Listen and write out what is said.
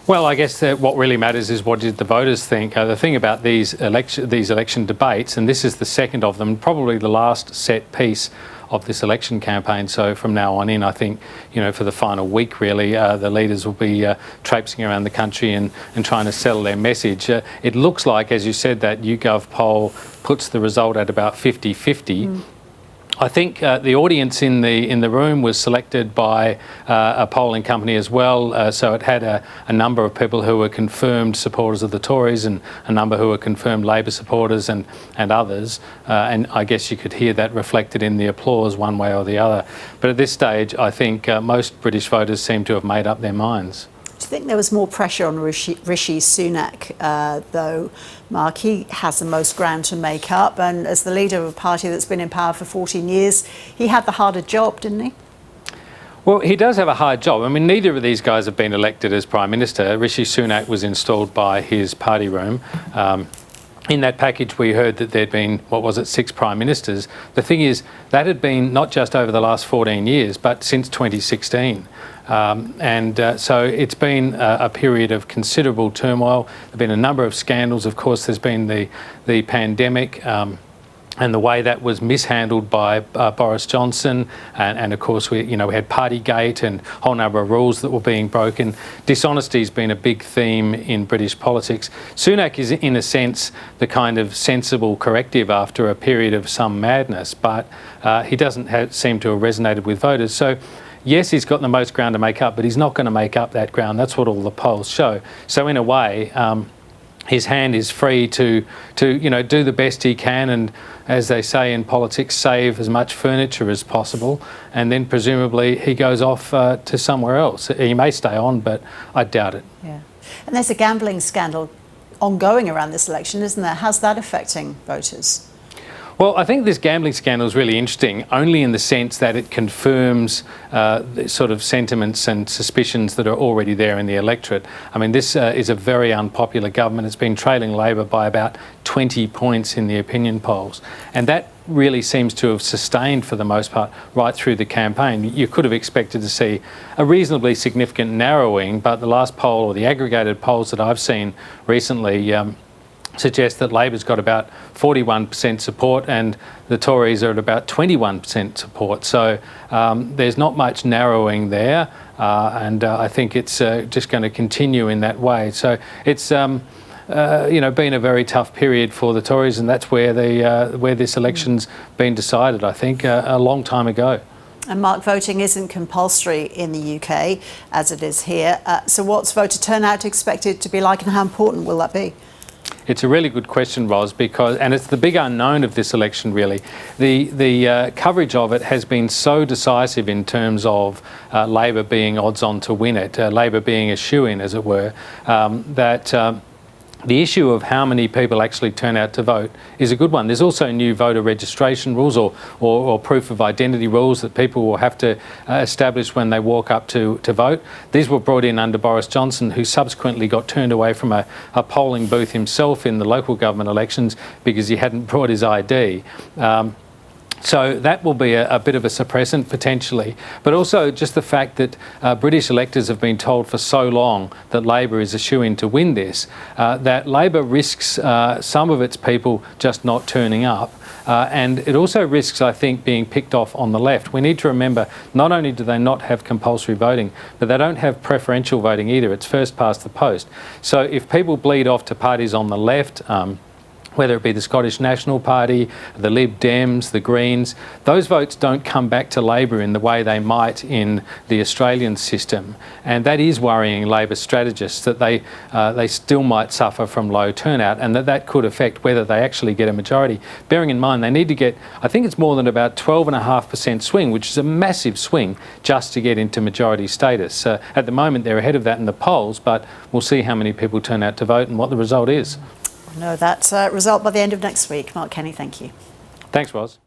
Well, I guess that what really matters is what did the voters think. The thing about these election debates, and this is the second of them, probably the last set piece of this election campaign. So from now on in, I think, for the final week, really, the leaders will be traipsing around the country and trying to sell their message. It looks like, as you said, that YouGov poll puts the result at about 50-50. I think the audience in the room was selected by a polling company as well, so it had a number of people who were confirmed supporters of the Tories and a number who were confirmed Labor supporters and others, and I guess you could hear that reflected in the applause one way or the other. But at this stage, I think most British voters seem to have made up their minds. Do you think there was more pressure on Rishi Sunak, though, Mark? He has the most ground to make up, and as the leader of a party that's been in power for 14 years, he had the harder job, didn't he? Well, he does have a hard job. I mean, neither of these guys have been elected as Prime Minister. Rishi Sunak was installed by his party room. In that package, we heard that there'd been, 6 Prime Ministers. The thing is, that had been not just over the last 14 years, but since 2016. So it's been a period of considerable turmoil. There have been a number of scandals. Of course, there's been the pandemic and the way that was mishandled by Boris Johnson, and of course we had Partygate and a whole number of rules that were being broken. Dishonesty has been a big theme in British politics. Sunak is, in a sense, the kind of sensible corrective after a period of some madness, but he doesn't seem to have resonated with voters. So yes, he's got the most ground to make up, but he's not going to make up that ground. That's what all the polls show. So in a way, his hand is free to do the best he can, and as they say in politics, save as much furniture as possible, and then presumably he goes off to somewhere else. He may stay on, but I doubt it. Yeah, and there's a gambling scandal ongoing around this election, isn't there? How's that affecting voters? Well, I think this gambling scandal is really interesting, only in the sense that it confirms the sort of sentiments and suspicions that are already there in the electorate. I mean, this is a very unpopular government. It's been trailing Labor by about 20 points in the opinion polls, and that really seems to have sustained for the most part right through the campaign. You could have expected to see a reasonably significant narrowing, but the last poll, or the aggregated polls that I've seen recently, suggests that Labor's got about 41% support and the Tories are at about 21% support. So there's not much narrowing there, and I think it's just going to continue in that way. So it's been a very tough period for the Tories, and that's where this election's been decided, I think, a long time ago. And Mark, voting isn't compulsory in the UK as it is here. So what's voter turnout expected to be like, and how important will that be? It's a really good question, Ros, and it's the big unknown of this election, really. The coverage of it has been so decisive in terms of Labor being odds-on to win it, Labor being a shoo-in, as it were, that the issue of how many people actually turn out to vote is a good one. There's also new voter registration rules or proof of identity rules that people will have to establish when they walk up to vote. These were brought in under Boris Johnson, who subsequently got turned away from a polling booth himself in the local government elections because he hadn't brought his ID. So that will be a bit of a suppressant potentially, but also just the fact that British electors have been told for so long that Labor is a shoo-in to win this, that Labor risks some of its people just not turning up. And it also risks, I think, being picked off on the left. We need to remember, not only do they not have compulsory voting, but they don't have preferential voting either. It's first past the post. So if people bleed off to parties on the left, whether it be the Scottish National Party, the Lib Dems, the Greens, those votes don't come back to Labor in the way they might in the Australian system. And that is worrying Labor strategists, that they still might suffer from low turnout, and that could affect whether they actually get a majority. Bearing in mind they need to get, I think it's more than about 12.5% swing, which is a massive swing just to get into majority status. At the moment they're ahead of that in the polls, but we'll see how many people turn out to vote and what the result is. Know that result by the end of next week. Mark Kenny, thank you. Thanks, Ros.